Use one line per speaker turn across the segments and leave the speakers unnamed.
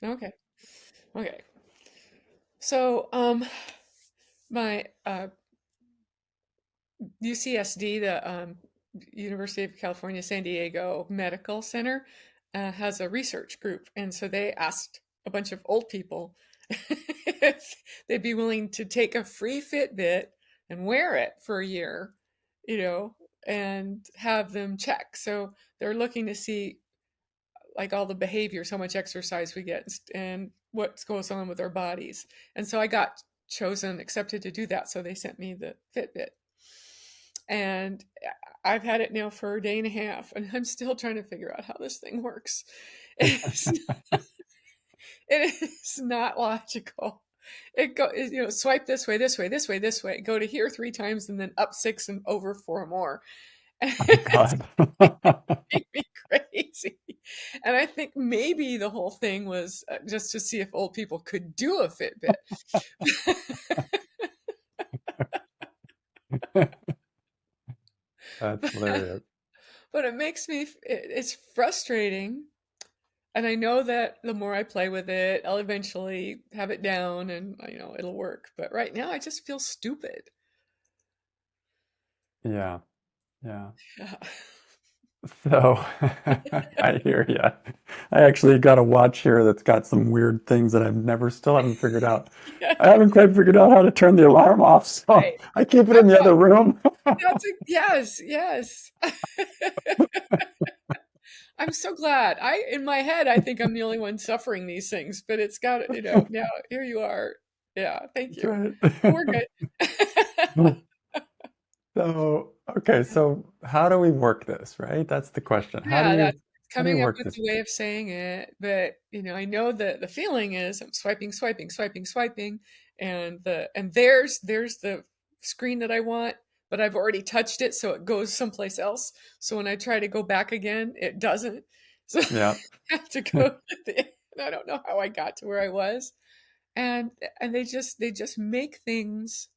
Okay. Okay. So, my UCSD, the University of California, San Diego Medical Center, has a research group, and so they asked a bunch of old people if they'd be willing to take a free Fitbit and wear it for a year, you know, and have them check. So they're looking to see like all the behaviors, how much exercise we get, and what goes on with our bodies. And so I got chosen, accepted to do that. So they sent me the Fitbit. And I've had it now for a day and a half, and I'm still trying to figure out how this thing works. It's, it is not logical. It go, you know, swipe this way, this way, this way, this way, go to here 3 times, and then up 6 and over 4 more. And
Oh
it's
God.
making me crazy. And I think maybe the whole thing was just to see if old people could do a Fitbit.
That's
but,
hilarious.
but it makes me, it's frustrating. And I know that the more I play with it, I'll eventually have it down and, you know, it'll work. But right now, I just feel stupid.
Yeah, yeah.
Yeah.
So I hear you. I actually got a watch here that's got some weird things that I've never, still haven't figured out.
Yeah,
I haven't quite figured out how to turn the alarm off, so
right.
I keep it
I've
in the other room.
that's a, yes, yes. I'm so glad. In my head, I think I'm the only one suffering these things, but it's got, you know, now here you are. Yeah, thank
That's
you.
right.
We're good.
So, okay, so how do we work this, right? That's the question.
Yeah, that's
How do you
coming up
work
with
this?
the way of saying it, but, you know, I know that the feeling is I'm swiping, swiping, swiping, swiping, and there's the screen that I want, but I've already touched it, so it goes someplace else. So when I try to go back again, it doesn't. So
Yeah.
I have to go to the and I don't know how I got to where I was. And and they just make things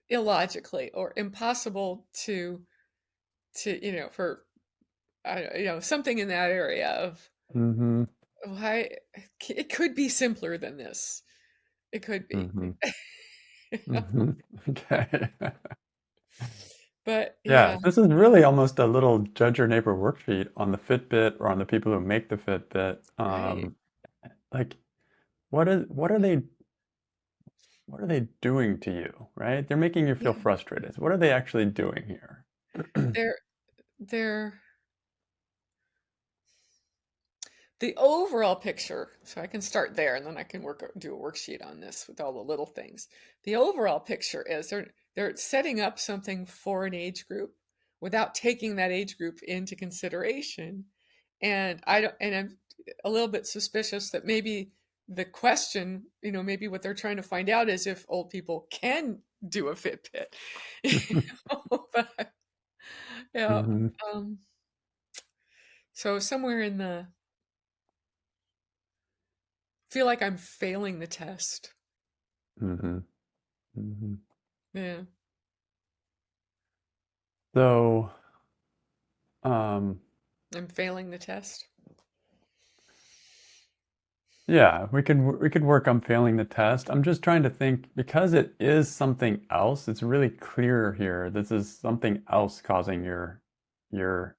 illogically or impossible to you know for you know, something in that area of
Mm-hmm.
why it could be simpler than this. It could be.
Mm-hmm. Mm-hmm. Okay.
But
Yeah,
yeah,
this is really almost a little judge your neighbor worksheet on the Fitbit or on the people who make the Fitbit.
right.
Like what are they doing to you, right? They're making you feel
Yeah.
frustrated. So what are they actually doing here?
They're they're the overall picture, so I can start there and then I can do a worksheet on this with all the little things. The overall picture is they're setting up something for an age group without taking that age group into consideration. And I don't and I'm a little bit suspicious that maybe the question, you know, maybe what they're trying to find out is if old people can do a Fitbit. You know, but, yeah.
Mm-hmm.
Um, so somewhere in the feel like I'm failing the test.
Mm-hmm. Mm-hmm.
Yeah.
So, um,
I'm failing the test.
yeah, we could work on failing the test. I'm just trying to think because it is something else. It's really clear here. This is something else causing your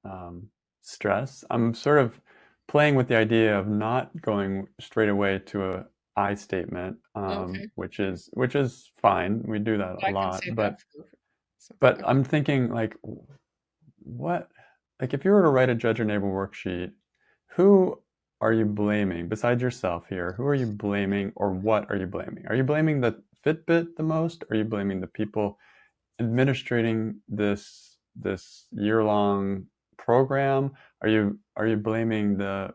um, stress. I'm sort of playing with the idea of not going straight away to a I statement,
Okay.
which is fine. We do that a
I can
lot,
say that
but
for something.
but
Okay.
I'm thinking like what like if you were to write a judge your neighbor worksheet, who are you blaming besides yourself here? Who are you blaming or what are you blaming? Are you blaming the Fitbit the most? Are you blaming the people administrating this year-long program? Are you blaming the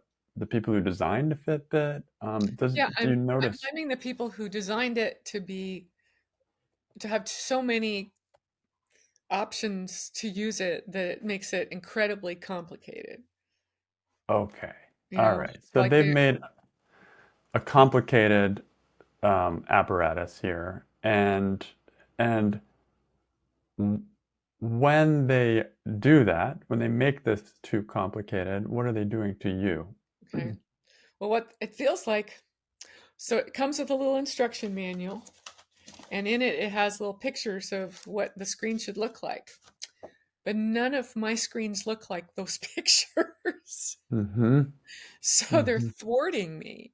people who designed the Fitbit?
Yeah,
Do you
I'm
notice?
blaming the people who designed it to have so many options to use it that it makes it incredibly complicated.
Okay,
You
all
know,
right. So
like
they've
they
made a complicated apparatus here, and when they do that, when they make this too complicated, what are they doing to you?
okay. Well, what it feels like, so it comes with a little instruction manual, and in it, it has little pictures of what the screen should look like. But none of my screens look like those pictures.
Mm-hmm.
So they're
Mm-hmm.
thwarting me.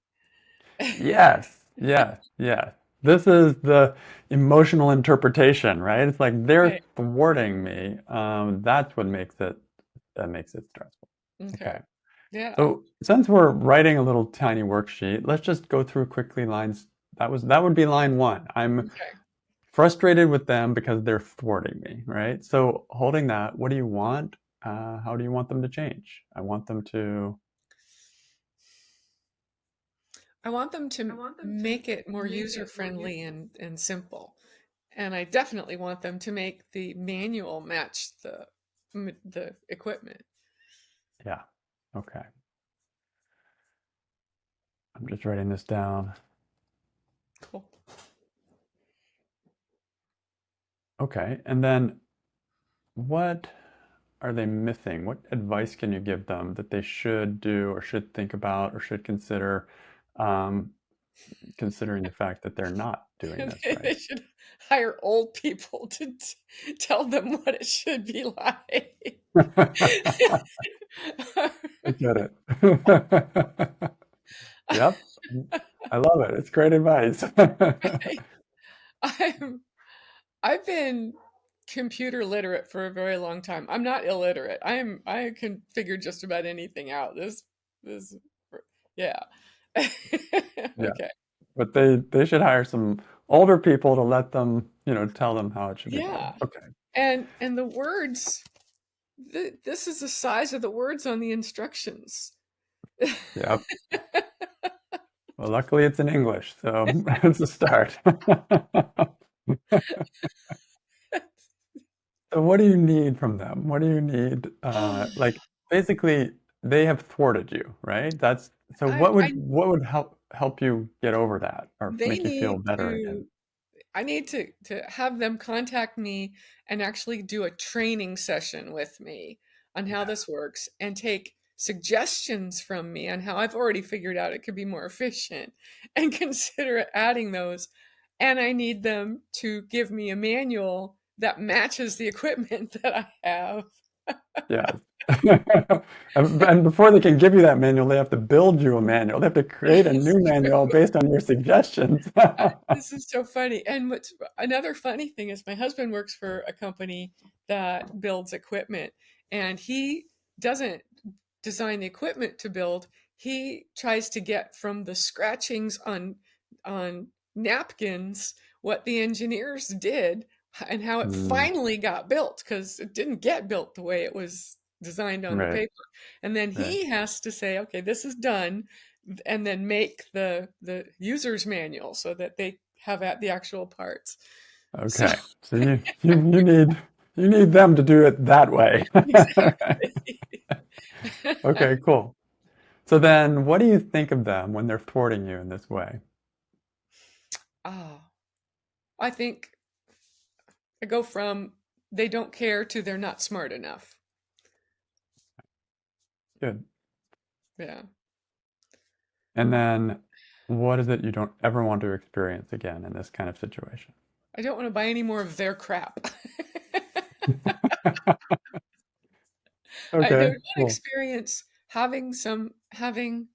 Yes, yes, yes. This is the emotional interpretation, right? It's like they're
Right.
thwarting me. That's what makes it stressful.
Okay.
Okay.
Yeah.
So since we're writing a little tiny worksheet, let's just go through quickly lines. That would be line one. I'm
Okay.
frustrated with them because they're thwarting me, right? So holding that, what do you want? How do you want them to change? I want them to,
I want them to make it more user friendly and simple. And I definitely want them to make the manual match the equipment.
yeah, okay. I'm just writing this down.
Cool.
Okay, and then what are they missing? What advice can you give them that they should do or should think about or should consider, um, considering the fact that they're not doing this
They
right?
should hire old people to tell them what it should be like.
I get it. Yep. I love it. It's great advice.
I'm I've been computer literate for a very long time. I'm not illiterate. I can figure just about anything out. This yeah.
Yeah.
Okay.
But they should hire some older people to let them, tell them how it should be done.
Yeah.
Okay.
And the words this is the size of the words on the instructions.
Yep. Well, luckily it's in English, so it's a start. So what do you need from them? What do you need? Like basically they have thwarted you, right? That's so
I
what would help you get over that or
they
make you feel
need
better again?
to I need to have them contact me and actually do a training session with me on how
Yeah.
this works and take suggestions from me on how I've already figured out it could be more efficient and consider adding those. And I need them to give me a manual that matches the equipment that I have.
Yes. And before they can give you that manual, they have to build you a manual. They have to create a
It's
new manual
true.
based on your suggestions.
This is so funny. And what's another funny thing is my husband works for a company that builds equipment, and he doesn't design the equipment to build. He tries to get from the scratchings on napkins what the engineers did and how it
Mm,
finally got built because it didn't get built the way it was designed on the
right,
paper. And then
right.
he has to say, okay, this is done, and then make the user's manual so that they have at the actual parts. So
Okay. So you need them to do it that way.
exactly.
Okay, cool. So then what do you think of them when they're thwarting you in this way?
Oh, I think I go from they don't care to they're not smart enough.
Good.
Yeah.
And then what is it you don't ever want to experience again in this kind of situation?
I don't want to buy any more of their crap. I don't
Okay,
want to
cool.
experience having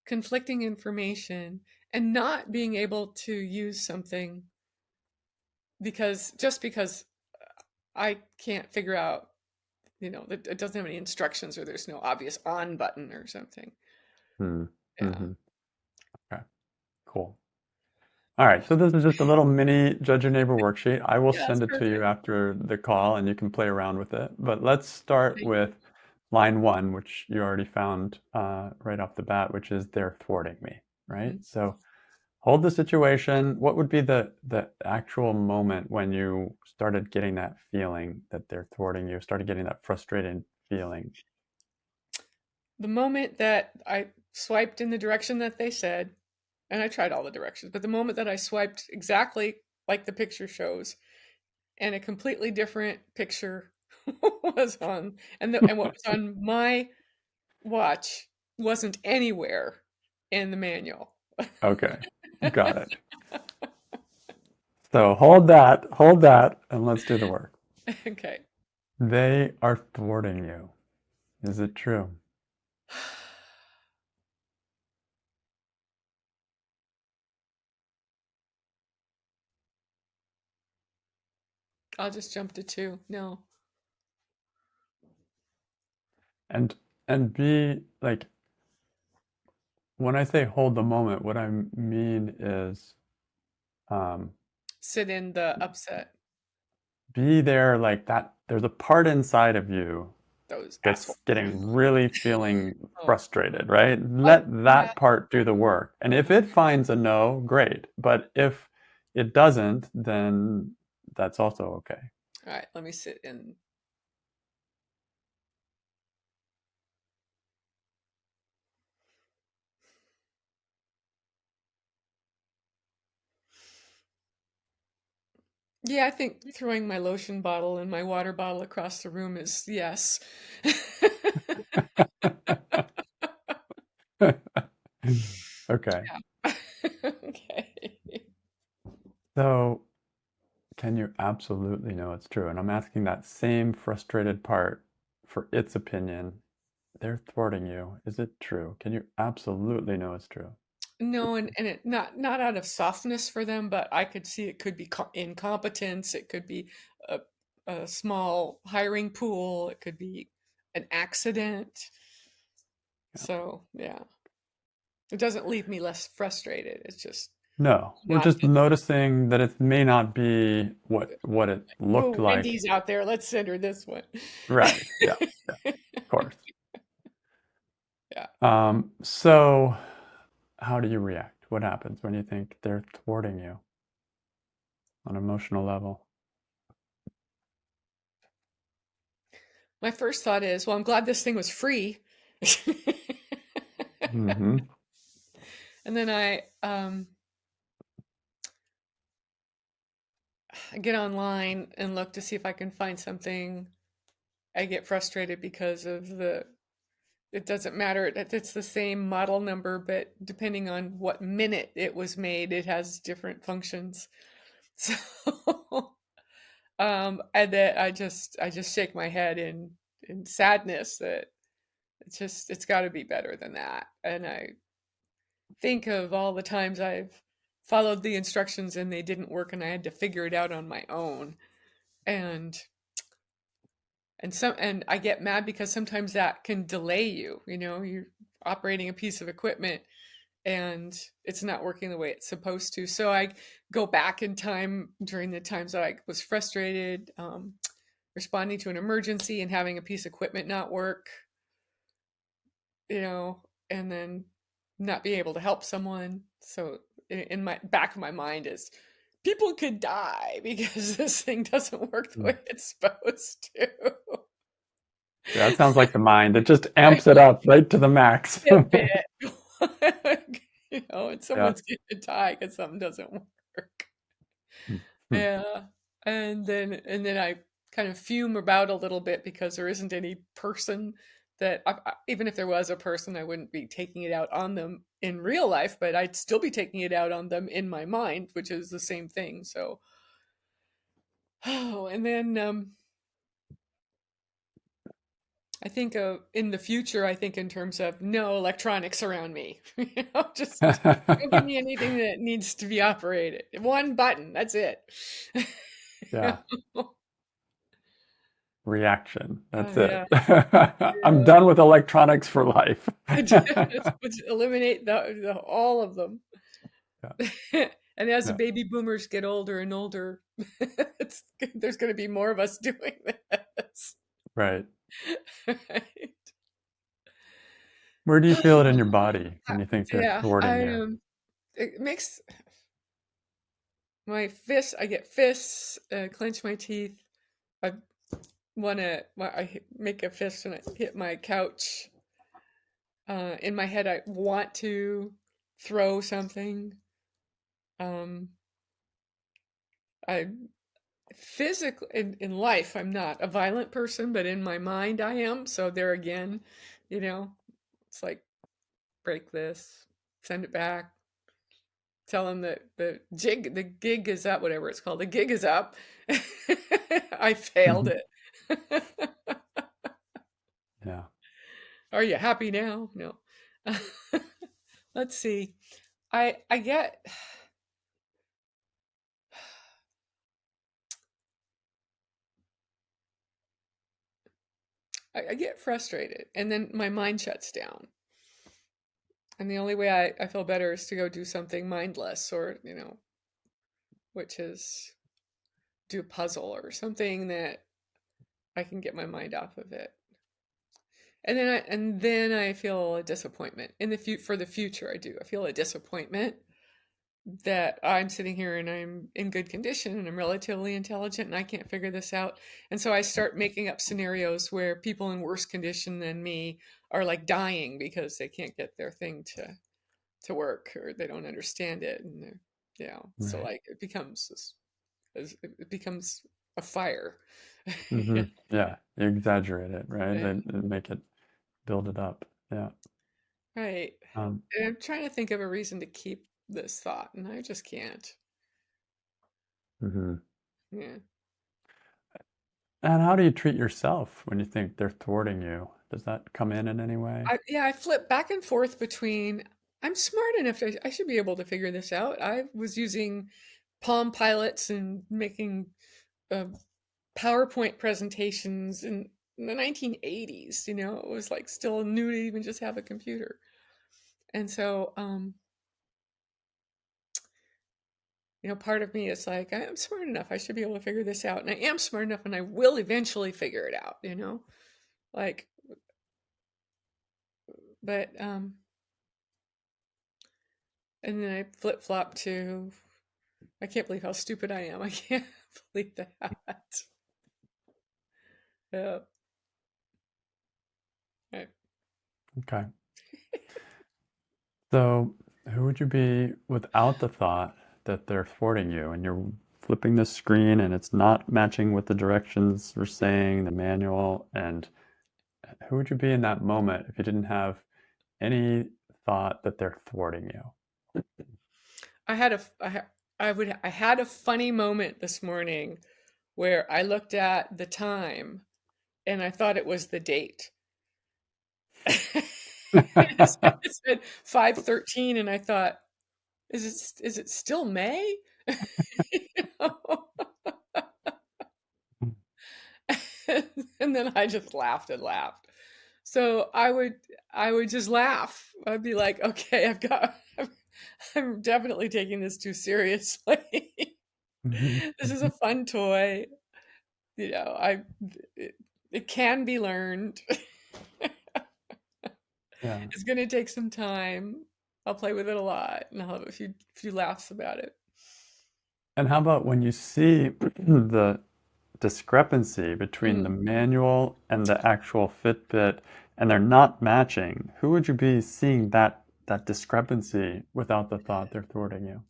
conflicting information and not being able to use something because I can't figure out, that it doesn't have any instructions or there's no obvious on button or something.
Hmm.
Yeah.
Mm-hmm. Okay, cool. All right, so this is just a little mini Judge Your Neighbor worksheet. I will
Yeah, that's
send it to you
perfect.
after the call and you can play around with it. But let's start
Thank
with line one, which you already found right off the bat, which is they're thwarting me,
you.
right?
Mhm.
So hold the situation. What would be the actual moment when you started getting that feeling that they're thwarting you, started getting that frustrated feeling?
The moment that I swiped in the direction that they said, and I tried all the directions, but the moment that I swiped exactly like the picture shows, and a completely different picture was on, and what was on my watch wasn't anywhere. in the manual.
Okay, got it. So hold that, and let's do the work.
Okay.
They are thwarting you. Is it true?
I'll just jump to two. No.
And be like, when I say hold the moment, what I mean is um,
Sit in the upset.
be there like that. There's a part inside of you
Those
that's
assholes.
getting really feeling
Oh,
frustrated, right?
oh
Let
yeah.
that part do the work. And if it finds a no, great. But if it doesn't, then that's also okay.
All right. Let me sit in. Yeah, I think throwing my lotion bottle and my water bottle across the room is yes.
Okay.
Yeah. Okay.
So, can you absolutely know it's true? And I'm asking that same frustrated part for its opinion. They're thwarting you. Is it true? Can you absolutely know it's true?
No, and it not out of softness for them, but I could see it could be incompetence. It could be a, a small hiring pool. It could be an accident.
Yeah.
So yeah, it doesn't leave me less frustrated. It's just
No, we're
not.
just noticing that it may not be what it looked
Oh,
like.
Wendy's out there. Let's send her this one.
Right. Yeah. Yeah. Of course.
Yeah.
So how do you react? What happens when you think they're thwarting you on an emotional level?
My first thought is, well, I'm glad this thing was free.
Mm-hmm.
And then I get online and look to see if I can find something. I get frustrated because of it doesn't matter. It's the same model number, but depending on what minute it was made, it has different functions. So, and then I just shake my head in sadness that it's got to be better than that. And I think of all the times I've followed the instructions and they didn't work and I had to figure it out on my own. And and I get mad because sometimes that can delay you, you know, you're operating a piece of equipment and it's not working the way it's supposed to. So I go back in time during the times that I was frustrated, responding to an emergency and having a piece of equipment not work, you know, and then not be able to help someone. So in my back of my mind is people could die because this thing doesn't work the way it's supposed to.
Yeah, that sounds like the mind. It just
Right?
amps it up right to the max.
A bit. You know, and
Yeah.
someone's gonna die because something doesn't work.
Hmm.
Yeah. And then I kind of fume about a little bit because there isn't any person that even if there was a person, I wouldn't be taking it out on them in real life, but I'd still be taking it out on them in my mind, which is the same thing. So, oh, and then I think of in the future, I think in terms of no electronics around me. You know, just don't give me anything that needs to be operated. One button, that's it. You
Yeah.
know?
Reaction.
Oh
That's it.
yeah,
I'm
yeah.
done with electronics for life.
Let's eliminate all of them.
Yeah.
And as the
Yeah.
baby boomers get older and older, there's going to be more of us doing this.
Right.
Right?
Where do you feel it in your body when you think they're
Yeah,
thwarting
I
you?
it makes my fists. I get fists, clench my teeth. I want to. Make a fist and I hit my couch. In my head, I want to throw something. Um, I physically in life, I'm not a violent person, but in my mind, I am. So there again, you know, it's like break this. send it back, tell them that the gig is up, whatever it's called. The gig is up. I failed
Mhm.
it.
Yeah.
Are you happy now? No. Let's see. I get I get frustrated and then my mind shuts down. And the only way I feel better is to go do something mindless or, which is do a puzzle or something that I can get my mind off of it. And then I feel a disappointment in for the future. I do. I feel a disappointment that I'm sitting here and I'm in good condition and I'm relatively intelligent and I can't figure this out. And so I start making up scenarios where people in worse condition than me are like dying because they can't get their thing to work or they don't understand it and so
Right.
like it becomes a fire.
Hmm. Yeah. You exaggerate it, right?
Yeah,
They make it build it up. Yeah.
right.
Um,
And I'm trying to think of a reason to keep this thought and I just can't.
mhm.
Yeah.
And how do you treat yourself when you think they're thwarting you? Does that come in any way?
I flip back and forth between I'm smart enough I should be able to figure this out. I was using Palm Pilots and making uh, PowerPoint presentations in the 1980s. It was like still new to even just have a computer. And so, part of me is like, I am smart enough. I should be able to figure this out. And I am smart enough and I will eventually figure it out. Like, but, and then I flip flop to I can't believe how stupid I am. I can't believe that. Yeah. Right.
Okay. So, who would you be without the thought that they're thwarting you and you're flipping the screen and it's not matching with the directions we're saying, the manual? And who would you be in that moment if you didn't have any thought that they're thwarting you?
I had a I had a funny moment this morning where I looked at the time and I thought it was the date. It said 5:13 and I thought, is it still May? You know? And then I just laughed and laughed. So I would just laugh. I'd be like, okay, I'm definitely taking this too seriously.
Mhm,
This is a
mhm.
fun toy. I it, it can be learned.
Yeah.
It's gonna take some time. I'll play with it a lot and I'll have a few laughs about it.
And how about when you see the discrepancy between the
Mm.
manual and the actual Fitbit and they're not matching? Who would you be seeing that discrepancy without the thought they're thwarting you?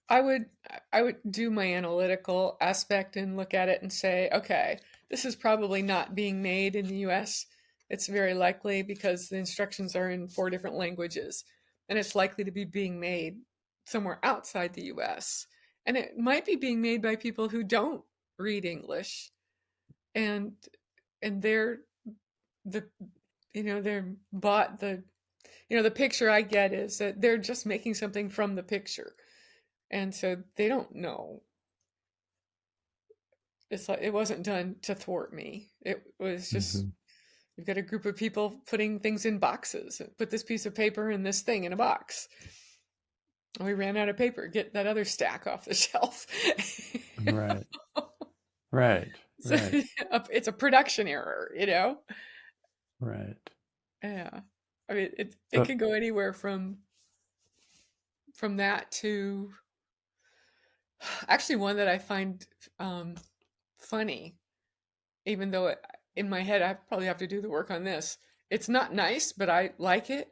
I would I would do my analytical aspect and look at it and say, okay, this is probably not being made in the US. It's very likely because the instructions are in 4 different languages, and it's likely to be being made somewhere outside the US. And it might be being made by people who don't read English and they're the they're bought the picture I get is that they're just making something from the picture. And so they don't know. It's like it wasn't done to thwart me. It was just
Hmm.
we've got a group of people putting things in boxes. Put this piece of paper and this thing in a box. We ran out of paper. Get that other stack off the shelf.
Right, right,
So
right,
it's a production error.
right.
Yeah. I mean, it
So,
could go anywhere from that to actually one that I find um, funny, even though in my head I probably have to do the work on this. It's not nice, but I like it.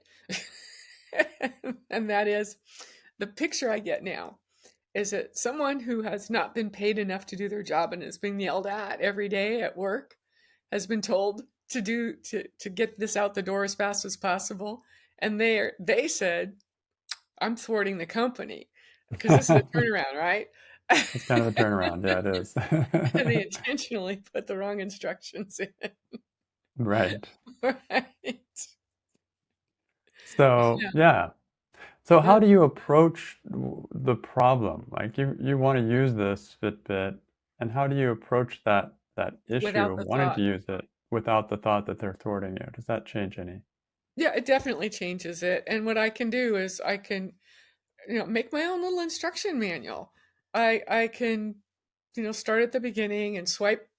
And that is the picture I get now is that someone who has not been paid enough to do their job and is being yelled at every day at work has been told to get this out the door as fast as possible. And they said, I'm thwarting the company because this is a turnaround, right?
It's kind of a turnaround. Yeah, it is.
And they intentionally put the wrong instructions in.
Right.
Right.
So,
Yeah.
yeah. So how
Yeah.
do you approach the problem? Like you want to use this Fitbit, and how do you approach that issue
Without
of
the
wanting
thought.
to use it without the thought that they're thwarting you? Does that change any?
Yeah, it definitely changes it. And what I can do is I can, make my own little instruction manual. I can, start at the beginning and swipe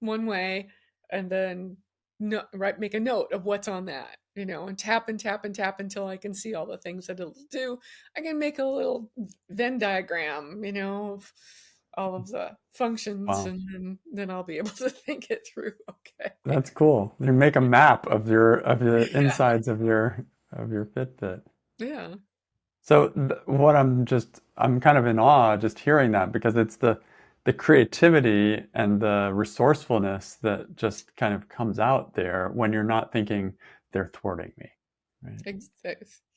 one way and then no, right, make a note of what's on that, and tap and tap and tap until I can see all the things that it'll do. I can make a little Venn diagram, of all of the functions,
Wow,
and then I'll be able to think it through. Okay.
that's cool. You make a map of your insides of your Fitbit.
Yeah.
So what I'm kind of in awe just hearing that because it's the creativity and the resourcefulness that just kind of comes out there when you're not thinking they're thwarting me, right?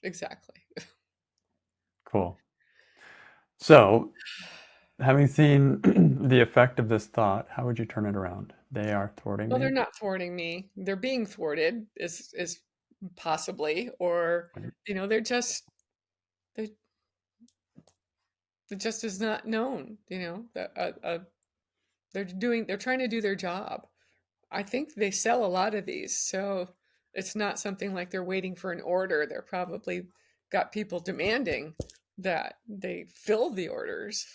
Exactly.
Cool. So, having seen the effect of this thought, how would you turn it around? They are thwarting
Well, they're
me.
not thwarting me. They're being thwarted is possibly, or
Right?
they're it just is not known, that they're trying to do their job. I think they sell a lot of these, so it's not something like they're waiting for an order. They're probably got people demanding that they fill the orders,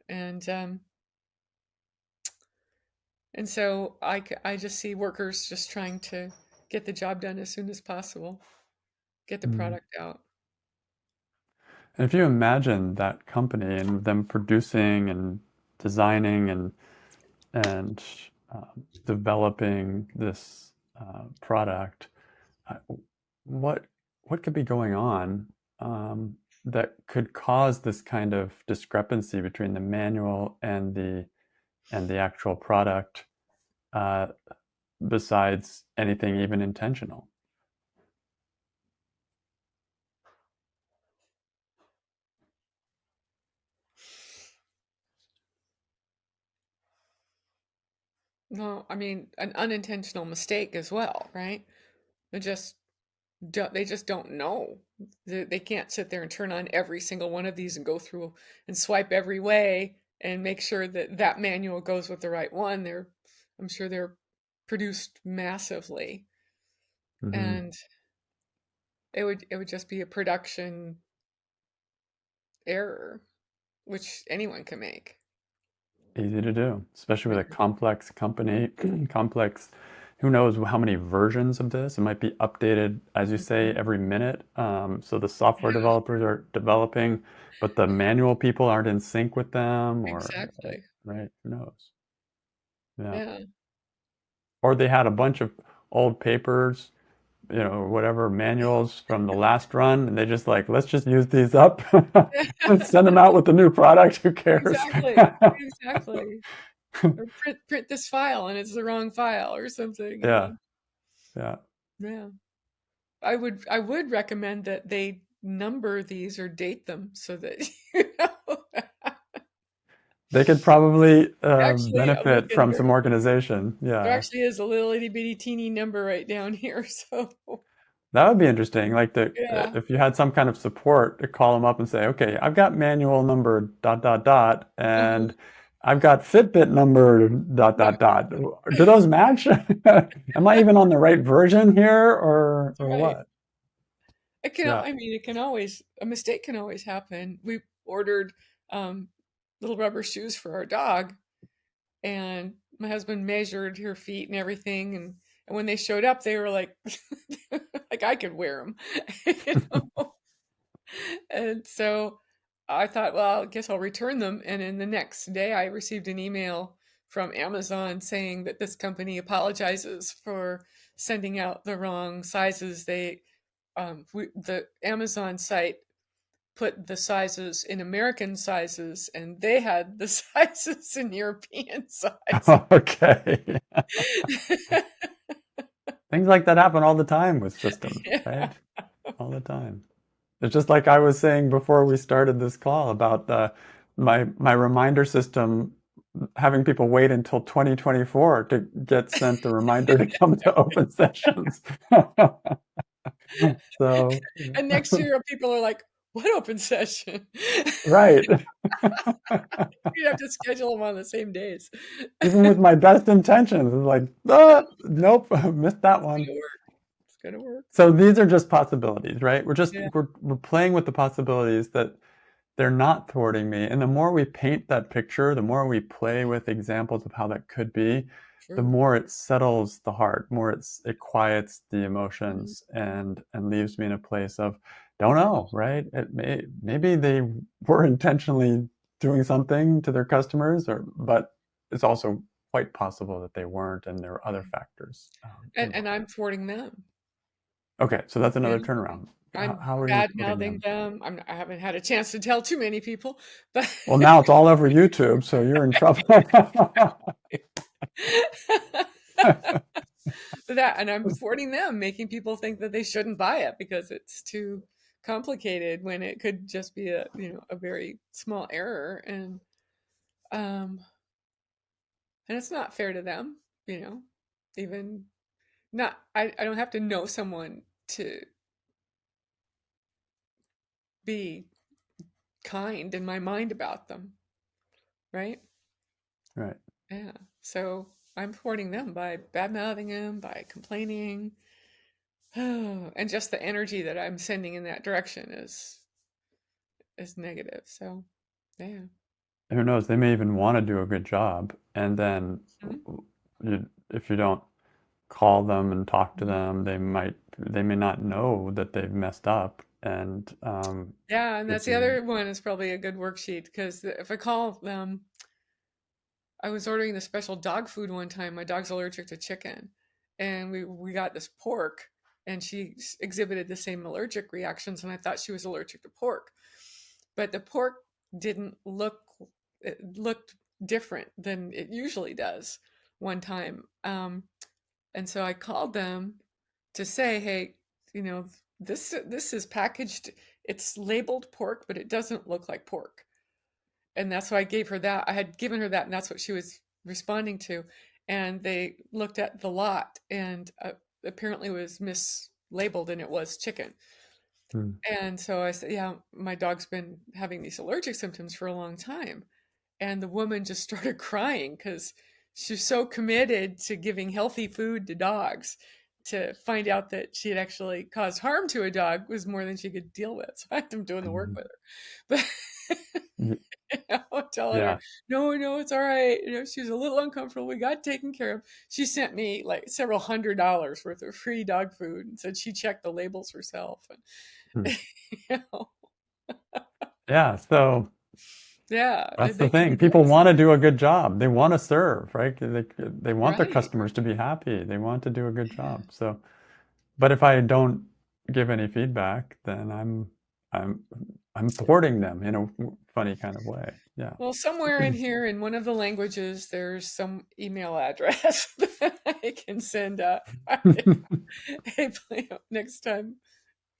and so I just see workers just trying to get the job done as soon as possible, get the
Mm.
product out.
And if you imagine that company and them producing and designing and developing this product, uh, what what could be going on that could cause this kind of discrepancy between the manual and the actual product, uh, besides anything even intentional?
No, I mean an unintentional mistake as well, right? They just they just don't know. They can't sit there and turn on every single one of these and go through and swipe every way and make sure that that manual goes with the right one. I'm sure they're produced massively,
Mm-hmm.
and it would just be a production error, which anyone can make.
Easy to do, especially with
Yeah.
a complex company, complex, who knows how many versions of this. It might be updated, as you say,
Mhm.
every minute. So the software
Yeah,
developers are developing, but the manual people aren't in sync with them, or,
exactly.
right, who knows? Yeah.
Yeah.
Or they had a bunch of old papers, whatever manuals from the last run, and they just like, let's just use these up and send them out with the new product. Who cares?
Exactly. Exactly. Or print this file and it's the wrong file or something.
Yeah, yeah.
Yeah. I would recommend that they number these or date them so that
They could probably
actually look
benefit
in
from
here.
some organization.
There
Yeah,
actually is a little itty bitty teeny number right down here. So
that would be interesting. Like
yeah.
if you had some kind of support to call them up and say, okay, I've got manual number dot dot dot,
Uh-huh.
and I've got Fitbit number dot
Right.
dot dot. Do those match? Am I even on the right version here,
That's
or
right.
what? Yeah.
I mean, a mistake can always happen. We ordered um, little rubber shoes for our dog, and my husband measured her feet and everything, and when they showed up, they were like, like I could wear them, you know? And so I thought, well, I guess I'll return them. And then the next day, I received an email from Amazon saying that this company apologizes for sending out the wrong sizes. The Amazon site put the sizes in American sizes, and they had the sizes in European sizes.
Okay. Things like that happen all the time with systems,
Yeah.
right? All the time. It's just like I was saying before we started this call about my reminder system having people wait until 2024 to get sent the reminder to come to open sessions. So,
And next year, people are like, "What open session?"
right.
You have to schedule them on the same days.
Even with my best intentions, it's like, nope, missed that
It's
one.
gonna work. It's gonna work.
So these are just possibilities, right?
Yeah.
We're playing with the possibilities that they're not thwarting me. And the more we paint that picture, the more we play with examples of how that could be, the
True.
more it settles the heart, more it quiets the
Mhm.
emotions and leaves me in a place of don't know, right? Maybe they were intentionally doing something to their customers, but it's also quite possible that they weren't, and there are other factors
And
involved.
I'm thwarting them.
Okay, so that's
Yeah.
another turnaround.
I'm
How are you
bad
thwarting
mouthing
them?
them. I haven't had a chance to tell too many people, but
Well, now it's all over YouTube, so you're in trouble.
that, and I'm thwarting them, making people think that they shouldn't buy it because it's too complicated when it could just be a a very small error, um and it's not fair to them, you know. Even not I don't have to know someone to be kind in my mind about them, right?
Right.
Yeah. So I'm thwarting them by bad mouthing them, by complaining. And just the energy that I'm sending in that direction is negative. So yeah.
Who knows? They may even want to do a good job, and then
Mhm.
if you don't call them and talk to
Mhm.
them, they may not know that they've messed up, and
Yeah, and
could
that's the
be.
other one is probably a good worksheet because if I call them, I was ordering the special dog food one time. My dog's allergic to chicken, and we got this pork, and she exhibited the same allergic reactions, and I thought she was allergic to pork, but the pork didn't look. It looked different than it usually does. One time, and so I called them to say, hey, this is packaged. It's labeled pork, but it doesn't look like pork, and that's why I gave her that. I had given her that, and that's what she was responding to. And they looked at the lot, and apparently it was mislabeled, and it was chicken.
Hmm.
And so I said, "Yeah, my dog's been having these allergic symptoms for a long time." And the woman just started crying because she's so committed to giving healthy food to dogs. To find out that she had actually caused harm to a dog was more than she could deal with. So I had them doing the work
Mhm.
with her. But
Y-
telling her,
Yeah.
no, no, it's all right. She was a little uncomfortable. We got taken care of. She sent me like several $100s worth of free dog food and said she checked the labels herself.
Hmm.
And, you know,
Yeah. So
yeah,
that's the
they can
thing.
be
People
very
want to do a
sensitive.
good job. They want to serve, right? They want their
Right.
customers to be happy. They want to do a good job. So, but if I don't give any feedback, then I'm I'm thwarting them in a funny kind of way. Yeah.
Well, somewhere in here in one of the languages, there's some email address that I can send hey, next time,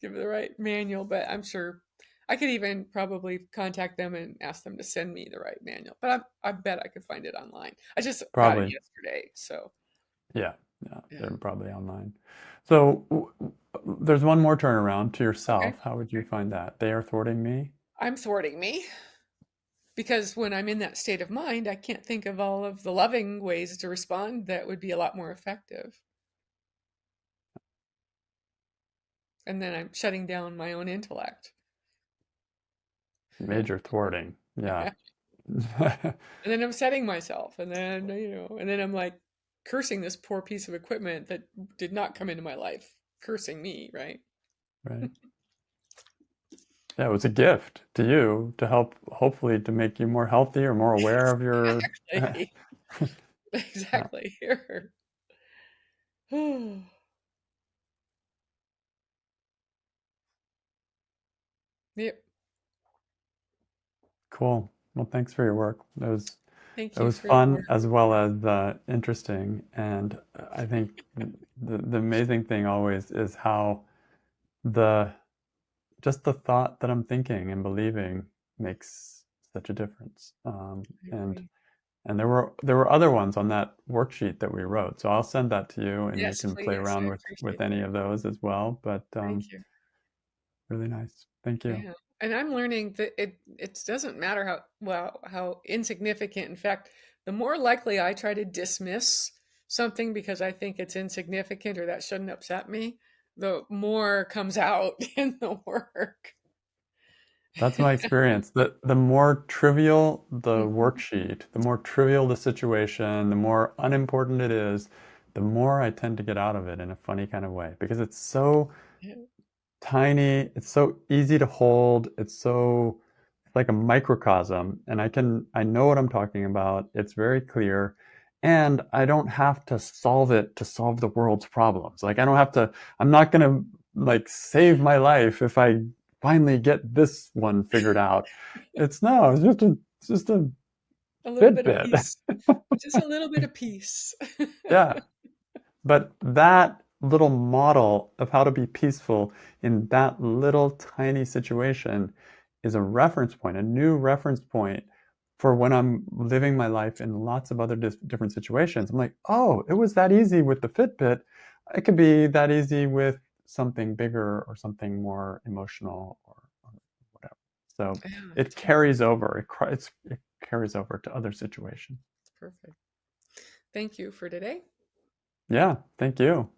give the right manual. But I'm sure I could even probably contact them and ask them to send me the right manual. But I bet I could find it online. I just got it
Probably.
yesterday. So
Yeah. Yeah.
yeah.
They're probably online. So there's one more turnaround to
Okay.
yourself. How would you find that? They are thwarting me.
I'm thwarting me because when I'm in that state of mind, I can't think of all of the loving ways to respond that would be a lot more effective. And then I'm shutting down my own intellect.
Major thwarting. Yeah.
And then I'm setting myself, and then and then I'm like cursing this poor piece of equipment that did not come into my life, cursing me, right?
Right. Yeah, it was a gift to you to help, hopefully, to make you more healthy or more aware of your.
Exactly.
Yeah,
Exactly. Here. Yep.
cool. Well, thanks for your work.
Thank
It
you
was
for your
fun
work.
as well as interesting, and I think the amazing thing always is how the just the thought that I'm thinking and believing makes such a difference.
I
And
agree.
there were other ones on that worksheet that we wrote. So I'll send that to you, and you
Yes,
can play
please. I
around with
appreciate
any
that.
of those as well. But
Thank you.
really nice. Thank you.
Yeah. And I'm learning that it doesn't matter how insignificant. In fact, the more likely I try to dismiss something because I think it's insignificant or that shouldn't upset me, the more comes out in the work.
That's my experience. The more trivial the
Mhm.
worksheet, the more trivial the situation, the more unimportant it is, the more I tend to get out of it in a funny kind of way because it's so
Yeah,
tiny, it's so easy to hold, it's like a microcosm, and I know what I'm talking about. It's very clear, and I don't have to solve it to solve the world's problems. Like I don't have to, I'm not gonna like save my life if I finally get this one figured out. It's just a
a little bit of
Fitbit.
peace. Just a little bit of peace.
Yeah. But that little model of how to be peaceful in that little tiny situation is a reference point, a new reference point for when I'm living my life in lots of other different situations. I'm like, oh, it was that easy with the Fitbit. It could be that easy with something bigger or something more emotional or whatever. So
Yeah,
it
totally.
carries over. It carries over to other situations.
Perfect. Thank you for today.
Yeah, thank you.